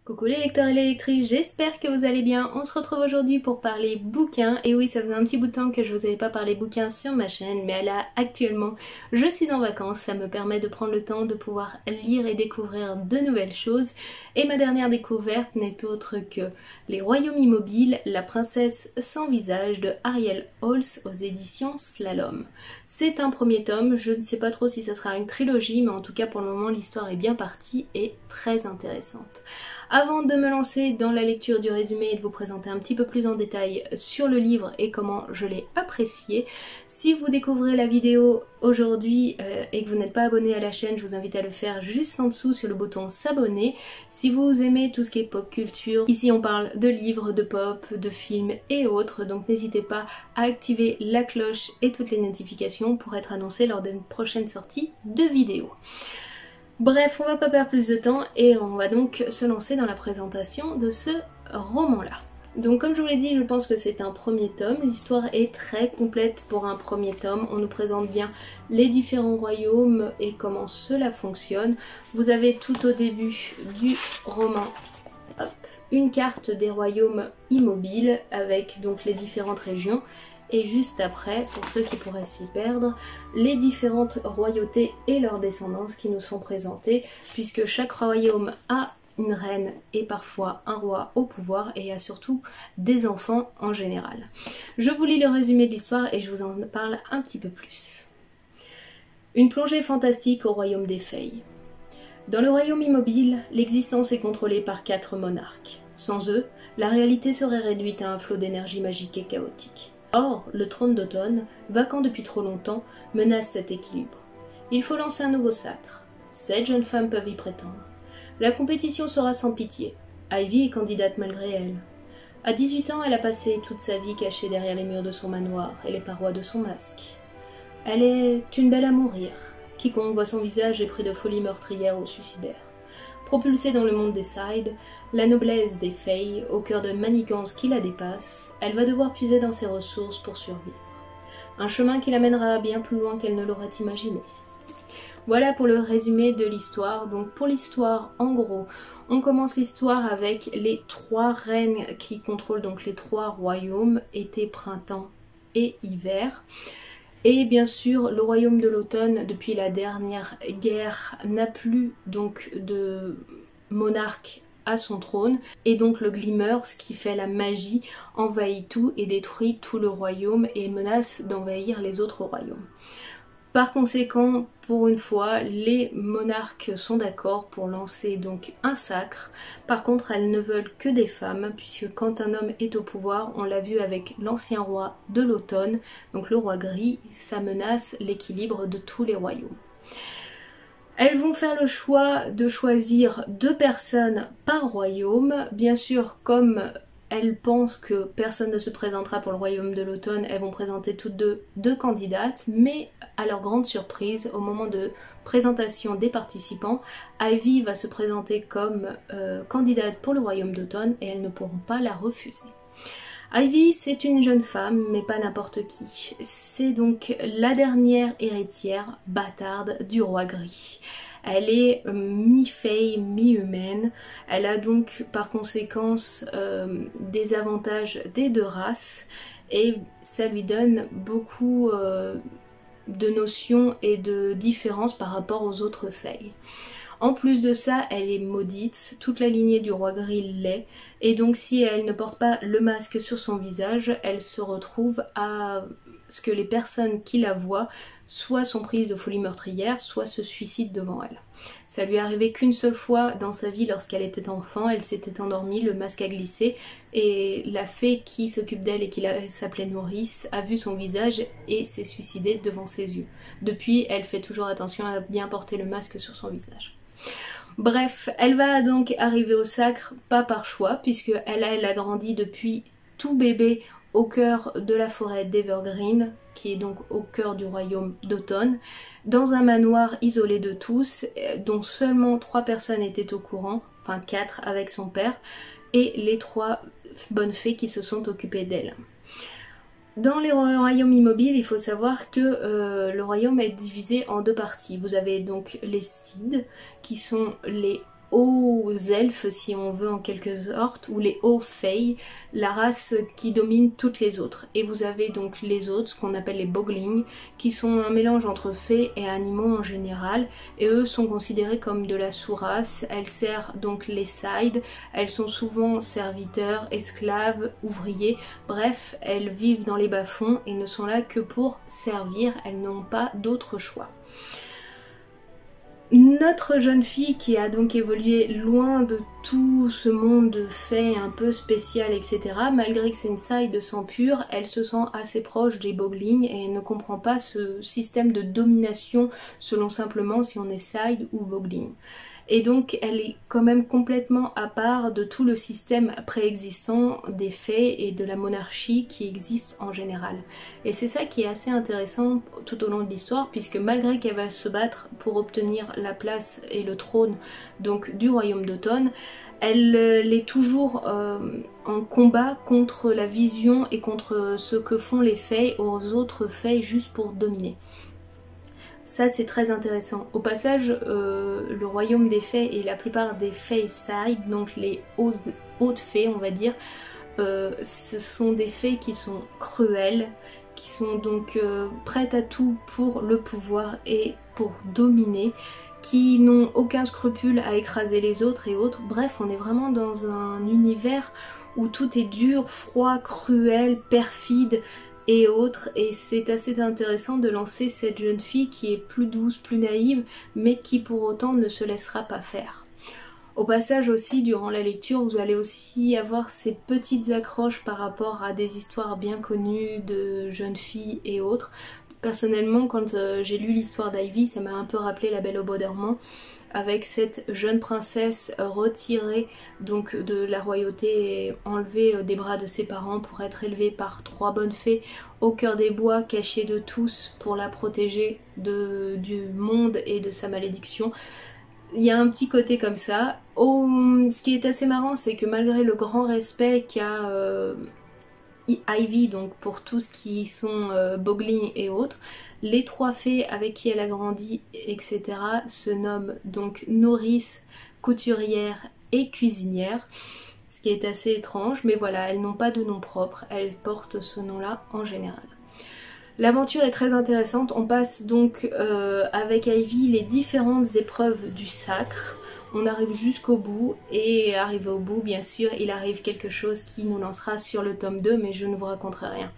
Coucou les lecteurs et les lectrices, j'espère que vous allez bien. On se retrouve aujourd'hui pour parler bouquins. Et oui, ça faisait un petit bout de temps que je vous avais pas parlé bouquins sur ma chaîne, mais là, actuellement, je suis en vacances. Ça me permet de prendre le temps de pouvoir lire et découvrir de nouvelles choses. Et ma dernière découverte n'est autre que Les Royaumes Immobiles, La Princesse sans visage de Ariel Holz aux éditions Slalom. C'est un premier tome, je ne sais pas trop si ça sera une trilogie, mais en tout cas pour le moment l'histoire est bien partie et très intéressante. Avant de me lancer dans la lecture du résumé et de vous présenter un petit peu plus en détail sur le livre et comment je l'ai apprécié, si vous découvrez la vidéo aujourd'hui et que vous n'êtes pas abonné à la chaîne, je vous invite à le faire juste en dessous sur le bouton s'abonner. Si vous aimez tout ce qui est pop culture, ici on parle de livres, de pop, de films et autres, donc n'hésitez pas à activer la cloche et toutes les notifications pour être annoncé lors d'une prochaine sortie de vidéo. Bref, on va pas perdre plus de temps et on va donc se lancer dans la présentation de ce roman-là. Donc comme je vous l'ai dit, je pense que c'est un premier tome. L'histoire est très complète pour un premier tome. On nous présente bien les différents royaumes et comment cela fonctionne. Vous avez tout au début du roman une carte des royaumes immobiles avec donc les différentes régions. Et juste après, pour ceux qui pourraient s'y perdre, les différentes royautés et leurs descendances qui nous sont présentées, puisque chaque royaume a une reine et parfois un roi au pouvoir et a surtout des enfants en général. Je vous lis le résumé de l'histoire et je vous en parle un petit peu plus. Une plongée fantastique au royaume des Fées. Dans le royaume immobile, l'existence est contrôlée par 4 monarques. Sans eux, la réalité serait réduite à un flot d'énergie magique et chaotique. Or, le trône d'automne, vacant depuis trop longtemps, menace cet équilibre. Il faut lancer un nouveau sacre. 7 jeunes femmes peuvent y prétendre. La compétition sera sans pitié. Ivy est candidate malgré elle. À 18 ans, elle a passé toute sa vie cachée derrière les murs de son manoir et les parois de son masque. Elle est une belle à mourir. Quiconque voit son visage est pris de folie meurtrière ou suicidaire. Propulsée dans le monde des Sides, la noblesse des Fées, au cœur de manigances qui la dépassent, elle va devoir puiser dans ses ressources pour survivre. Un chemin qui l'amènera bien plus loin qu'elle ne l'aurait imaginé. Voilà pour le résumé de l'histoire. Donc pour l'histoire, en gros, on commence l'histoire avec les 3 reines qui contrôlent donc les 3 royaumes, été, printemps et hiver. Et bien sûr, le royaume de l'automne, depuis la dernière guerre, n'a plus donc de monarque à son trône. Et donc le Glimmer, ce qui fait la magie, envahit tout et détruit tout le royaume et menace d'envahir les autres royaumes. Par conséquent, pour une fois, les monarques sont d'accord pour lancer donc un sacre. Par contre, elles ne veulent que des femmes, puisque quand un homme est au pouvoir, on l'a vu avec l'ancien roi de l'automne, donc le roi gris, ça menace l'équilibre de tous les royaumes. Elles vont faire le choix de choisir 2 personnes par royaume, bien sûr comme elles pensent que personne ne se présentera pour le royaume de l'automne, elles vont présenter toutes deux candidates, mais à leur grande surprise, au moment de présentation des participants, Ivy va se présenter comme candidate pour le royaume d'automne et elles ne pourront pas la refuser. Ivy, c'est une jeune femme, mais pas n'importe qui. C'est donc la dernière héritière bâtarde du roi gris. Elle est mi-fée, mi-humaine. Elle a donc par conséquence des avantages des 2 races et ça lui donne beaucoup de notions et de différences par rapport aux autres fées. En plus de ça, elle est maudite, toute la lignée du roi gris l'est, et donc si elle ne porte pas le masque sur son visage, elle se retrouve à ce que les personnes qui la voient soit sont prises de folie meurtrière, soit se suicident devant elle. Ça lui est arrivé qu'une seule fois dans sa vie lorsqu'elle était enfant, elle s'était endormie, le masque a glissé, et la fée qui s'occupe d'elle et qui s'appelait Maurice a vu son visage et s'est suicidée devant ses yeux. Depuis, elle fait toujours attention à bien porter le masque sur son visage. Bref, elle va donc arriver au sacre, pas par choix, puisque elle a grandi depuis tout bébé au cœur de la forêt d'Evergreen, qui est donc au cœur du royaume d'automne, dans un manoir isolé de tous, dont seulement 3 personnes étaient au courant, enfin 4 avec son père, et les 3 bonnes fées qui se sont occupées d'elle. Dans les royaumes immobiles, il faut savoir que le royaume est divisé en 2 parties. Vous avez donc les Sides, qui sont les hauts elfes, si on veut en quelque sorte, ou les hauts fées, la race qui domine toutes les autres. Et vous avez donc les autres, ce qu'on appelle les boglings, qui sont un mélange entre fées et animaux en général, et eux sont considérés comme de la sous-race. Elles servent donc les sides, elles sont souvent serviteurs, esclaves, ouvriers, bref, elles vivent dans les bas-fonds et ne sont là que pour servir, elles n'ont pas d'autre choix. Notre jeune fille qui a donc évolué loin de tout ce monde de fées un peu spécial, etc., malgré que c'est une side de sang pur, elle se sent assez proche des boglings et ne comprend pas ce système de domination selon simplement si on est side ou bogling. Et donc elle est quand même complètement à part de tout le système préexistant des fées et de la monarchie qui existe en général. Et c'est ça qui est assez intéressant tout au long de l'histoire, puisque malgré qu'elle va se battre pour obtenir la place et le trône donc du royaume d'automne, elle est toujours en combat contre la vision et contre ce que font les fées aux autres fées juste pour dominer. Ça c'est très intéressant. Au passage, le royaume des fées et la plupart des fées side, donc les hautes fées on va dire, ce sont des fées qui sont cruelles, qui sont donc prêtes à tout pour le pouvoir et pour dominer, qui n'ont aucun scrupule à écraser les autres et autres. Bref, on est vraiment dans un univers où tout est dur, froid, cruel, perfide et autres, et c'est assez intéressant de lancer cette jeune fille qui est plus douce, plus naïve, mais qui pour autant ne se laissera pas faire. Au passage aussi, durant la lecture, vous allez aussi avoir ces petites accroches par rapport à des histoires bien connues de jeunes filles et autres. Personnellement, quand j'ai lu l'histoire d'Ivy, ça m'a un peu rappelé La Belle au bois dormant, avec cette jeune princesse retirée donc de la royauté et enlevée des bras de ses parents pour être élevée par 3 bonnes fées au cœur des bois, cachée de tous pour la protéger du monde et de sa malédiction. Il y a un petit côté comme ça. Ce qui est assez marrant, c'est que malgré le grand respect qu'a Ivy donc pour tous qui sont boglings et autres, les 3 fées avec qui elle a grandi, etc., se nomment donc nourrice, couturière et cuisinière, ce qui est assez étrange, mais voilà, elles n'ont pas de nom propre, elles portent ce nom-là en général. L'aventure est très intéressante, on passe donc avec Ivy les différentes épreuves du sacre. On arrive jusqu'au bout, et arrivé au bout, bien sûr, il arrive quelque chose qui nous lancera sur le tome 2, mais je ne vous raconterai rien.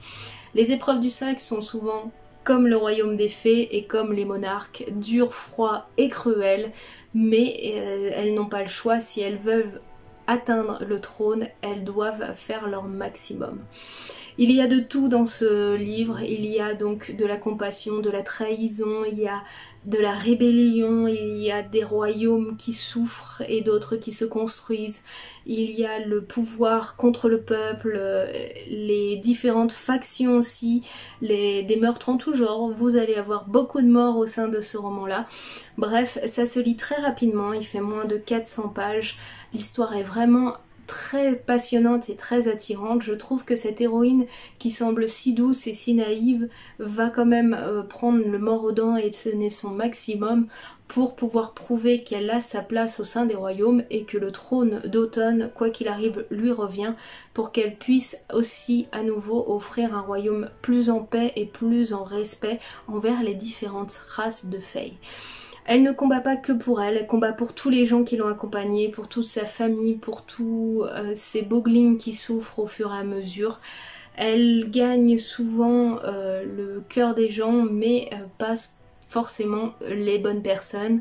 Les épreuves du sacre sont souvent comme le royaume des fées et comme les monarques, dures, froids et cruels, mais elles n'ont pas le choix. Si elles veulent atteindre le trône, elles doivent faire leur maximum. Il y a de tout dans ce livre, il y a donc de la compassion, de la trahison, il y a de la rébellion, il y a des royaumes qui souffrent et d'autres qui se construisent, il y a le pouvoir contre le peuple, les différentes factions aussi, des meurtres en tout genre. Vous allez avoir beaucoup de morts au sein de ce roman-là. Bref, ça se lit très rapidement, il fait moins de 400 pages, l'histoire est vraiment très passionnante et très attirante. Je trouve que cette héroïne qui semble si douce et si naïve va quand même prendre le mors aux dents et donner son maximum pour pouvoir prouver qu'elle a sa place au sein des royaumes et que le trône d'automne, quoi qu'il arrive, lui revient, pour qu'elle puisse aussi à nouveau offrir un royaume plus en paix et plus en respect envers les différentes races de fées. Elle ne combat pas que pour elle, elle combat pour tous les gens qui l'ont accompagnée, pour toute sa famille, pour tous ces boglings qui souffrent au fur et à mesure. Elle gagne souvent le cœur des gens, mais pas forcément les bonnes personnes.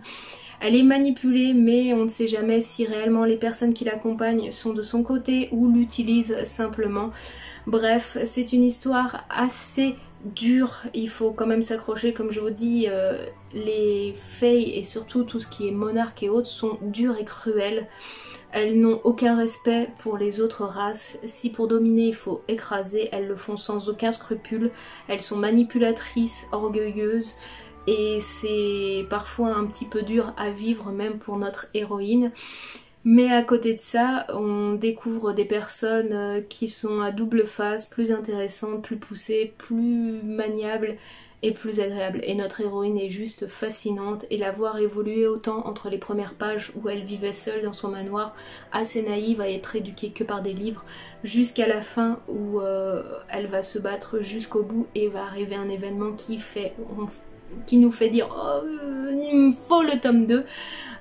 Elle est manipulée, mais on ne sait jamais si réellement les personnes qui l'accompagnent sont de son côté ou l'utilisent simplement. Bref, c'est une histoire assez dur, il faut quand même s'accrocher, comme je vous dis, les fées et surtout tout ce qui est monarque et autres sont dures et cruelles. Elles n'ont aucun respect pour les autres races, si pour dominer il faut écraser, elles le font sans aucun scrupule, elles sont manipulatrices, orgueilleuses, et c'est parfois un petit peu dur à vivre même pour notre héroïne. Mais à côté de ça, on découvre des personnes qui sont à double face, plus intéressantes, plus poussées, plus maniables est plus agréable. Et notre héroïne est juste fascinante, et la voir évoluer autant entre les premières pages où elle vivait seule dans son manoir, assez naïve à être éduquée que par des livres, jusqu'à la fin où elle va se battre jusqu'au bout et va arriver un événement qui nous fait dire oh, il me faut le tome 2.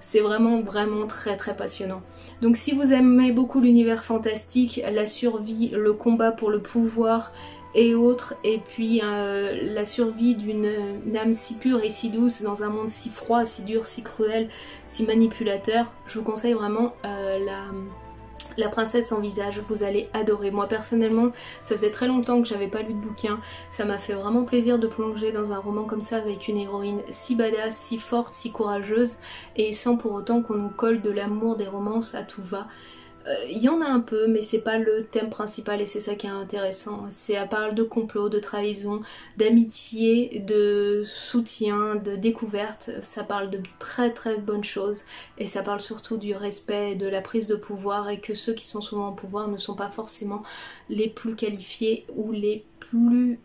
C'est vraiment très très passionnant. Donc si vous aimez beaucoup l'univers fantastique, la survie, le combat pour le pouvoir et autres, et puis la survie d'une âme si pure et si douce dans un monde si froid, si dur, si cruel, si manipulateur, je vous conseille vraiment la princesse sans visage, vous allez adorer. Moi personnellement, ça faisait très longtemps que j'avais pas lu de bouquin, ça m'a fait vraiment plaisir de plonger dans un roman comme ça avec une héroïne si badass, si forte, si courageuse, et sans pour autant qu'on nous colle de l'amour des romances à tout va. Il y en a un peu, mais c'est pas le thème principal et c'est ça qui est intéressant. Elle parle de complot, de trahison, d'amitié, de soutien, de découverte. Ça parle de très très bonnes choses et ça parle surtout du respect, de la prise de pouvoir, et que ceux qui sont souvent au pouvoir ne sont pas forcément les plus qualifiés ou les plus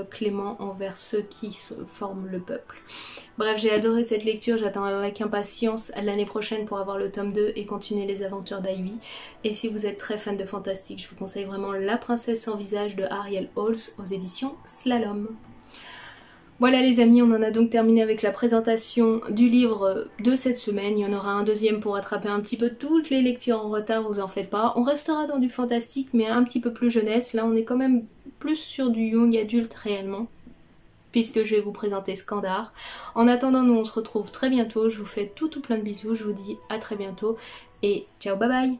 cléments envers ceux qui forment le peuple. Bref, j'ai adoré cette lecture, j'attends avec impatience l'année prochaine pour avoir le tome 2 et continuer les aventures d'Ivy. Et si vous êtes très fan de fantastique, je vous conseille vraiment La princesse sans visage de Ariel Halls aux éditions Slalom. Voilà les amis, on en a donc terminé avec la présentation du livre de cette semaine. Il y en aura un deuxième pour rattraper un petit peu toutes les lectures en retard, vous en faites pas. On restera dans du fantastique mais un petit peu plus jeunesse. Là on est quand même plus sur du young adulte réellement, puisque je vais vous présenter Skandar. En attendant, nous on se retrouve très bientôt. Je vous fais tout plein de bisous, je vous dis à très bientôt et ciao bye bye.